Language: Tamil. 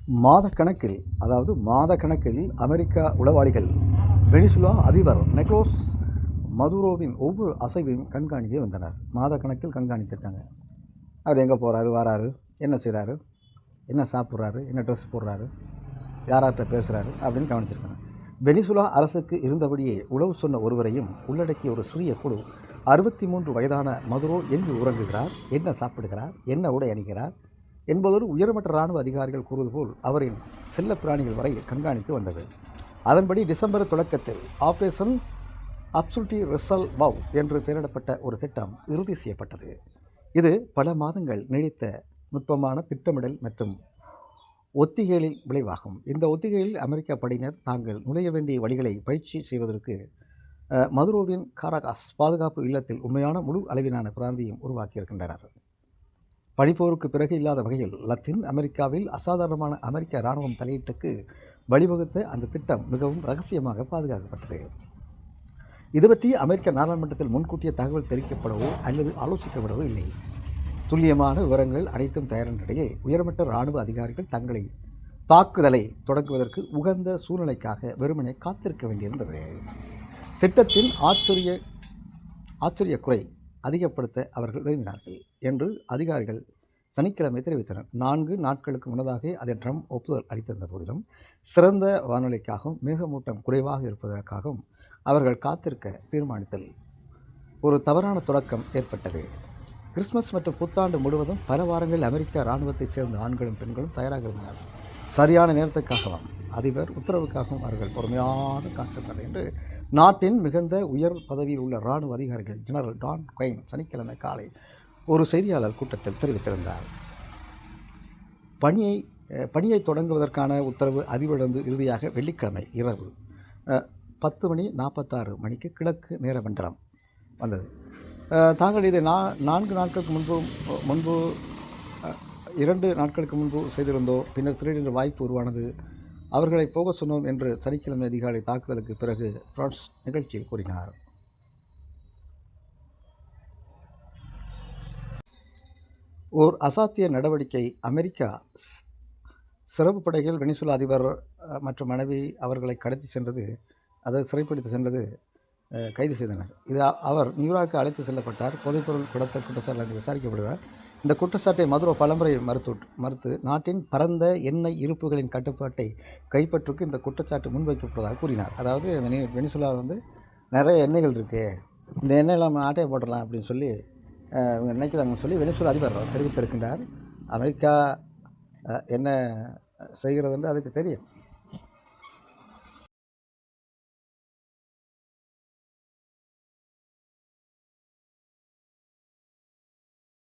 மாத கணக்கில் அமெரிக்க உளவாளிகள் வெனிசுலா அதிபர் நிக்கோலஸ் மதுரோவின் ஒவ்வொரு அசைவையும் கண்காணிக்க வந்தனர். மாத கணக்கில் கண்காணித்திருக்காங்க. அவர் எங்கே போகிறாரு, வராரு, என்ன செய்கிறாரு, என்ன சாப்பிட்றாரு, என்ன ட்ரெஸ் போடுறாரு, யார்கிட்ட பேசுகிறாரு அப்படின்னு கவனிச்சிருக்காங்க. வெனிசுலா அரசுக்கு இருந்தபடியே உளவு சொன்ன ஒருவரையும் உள்ளடக்கிய ஒரு சிறிய குழு 63 வயதான மதுரோ எங்கு உறங்குகிறார், என்ன சாப்பிடுகிறார், என்ன உடை அணிகிறார் என்பதோடு உயர்மட்ட இராணுவ அதிகாரிகள் கூறுவது போல் அவரின் செல்ல பிராணிகள் வரை கண்காணித்து வந்தது. அதன்படி டிசம்பர் தொடக்கத்தில் ஆபரேஷன் அப்சுல்டி ரிசல்வ் என்று பெயரிடப்பட்ட ஒரு திட்டம் இறுதி செய்யப்பட்டது. இது பல மாதங்கள் நீடித்த நுட்பமான திட்டமிடல் மற்றும் ஒத்திகைகளின் விளைவாகும். இந்த ஒத்திகையில் அமெரிக்க படையினர் தாங்கள் நுழைய வேண்டிய வழிகளை பயிற்சி செய்வதற்கு மதுரோவின் காரகாஸ் பாதுகாப்பு இல்லத்தில் உண்மையான முழு அளவிலான பிராந்தியம் உருவாக்கியிருக்கின்றனர். பனிப்போருக்கு பிறகு இல்லாத வகையில் லத்தீன் அமெரிக்காவில் அசாதாரணமான அமெரிக்க இராணுவம் தலையீட்டுக்கு வழிவகுத்த அந்த திட்டம் மிகவும் ரகசியமாக பாதுகாக்கப்பட்டது. இது பற்றி அமெரிக்க நாடாளுமன்றத்தில் முன்கூட்டிய தகவல் தெரிவிக்கப்படவோ அல்லது ஆலோசிக்கப்படவோ இல்லை. துல்லியமான விவரங்கள் அனைத்தும் தயாரிடையே உயர்மட்ட இராணுவ அதிகாரிகள் தங்களை தாக்குதலை தொடங்குவதற்கு உகந்த சூழ்நிலைக்காக வெறுமனே காத்திருக்க வேண்டியிருந்தது. திட்டத்தின் ஆச்சரிய குறை அதிகப்படுத்த அவர்கள் விரும்பினார்கள் என்று அதிகாரிகள் சனிக்கிழமை தெரிவித்தனர். 4 நாட்களுக்கு முன்னதாக அதை ட்ரம்ப் ஒப்புதல் அளித்திருந்த போதிலும் சிறந்த வானிலைக்காகவும் மேகமூட்டம் குறைவாக இருப்பதற்காகவும் அவர்கள் காத்திருக்க தீர்மானித்தல் ஒரு தவறான தொடக்கம் ஏற்பட்டது. கிறிஸ்துமஸ் மற்றும் புத்தாண்டு முழுவதும் பல வாரங்களில் அமெரிக்க இராணுவத்தை சேர்ந்த ஆண்களும் பெண்களும் தயாராக இருந்தனர். சரியான நேரத்துக்காகவும் அதிபர் உத்தரவுக்காகவும் அவர்கள் பொறுமையாக காத்திருந்தனர் என்று நாட்டின் மிகுந்த உயர் பதவியில் உள்ள இராணுவ அதிகாரிகள் ஜெனரல் டான் குயின் சனிக்கிழமை காலை ஒரு செய்தியாளர் கூட்டத்தில் தெரிவித்திருந்தார். பணியை தொடங்குவதற்கான உத்தரவு அதிபரிடந்து இறுதியாக வெள்ளிக்கிழமை இரவு 10:46 கிழக்கு நேர மண்டலம் வந்தது. தாங்கள் இதை 4 நாட்களுக்கு முன்பு 2 நாட்களுக்கு முன்பு செய்திருந்தோ, பின்னர் திடீரென்று வாய்ப்பு உருவானது, அவர்களை போக சொன்னோம் என்று சனிக்கிழமை அதிகாலை தாக்குதலுக்கு பிறகு பிரான்ஸ் நிகழ்ச்சியில் கூறினார். ஓர் அசாத்திய நடவடிக்கை. அமெரிக்கா சிறப்பு படைகள் வெனிசுலா அதிபர் மற்றும் மனைவி அவர்களை கடத்தி சென்றது, அதை சிறைப்பிடித்து சென்றது கைது செய்தனர். இது அவர் நியூயார்க்கு அழைத்து செல்லப்பட்டார். போதைப்பொருள் கடத்தல் குற்றச்சாட்டு விசாரிக்கப்படுவார். இந்த குற்றச்சாட்டை மதுரோ பலமுறை மறுத்து நாட்டின் பரந்த எண்ணெய் இருப்புகளின் கட்டுப்பாட்டை கைப்பற்றுக்கு இந்த குற்றச்சாட்டு முன்வைக்கப்படுவதாக கூறினார். அதாவது இந்த வெனிசுலாவில் நிறைய எண்ணெய்கள் இருக்குது, இந்த எண்ணெயில் நம்ம ஆட்டையை போட்டுடலாம் அப்படின்னு சொல்லி இவங்க நினைக்கிறாங்கன்னு சொல்லி வெனிசுலா அதிபர் தெரிவித்திருக்கின்றார். அமெரிக்கா என்ன செய்கிறது என்று அதுக்கு தெரியும்.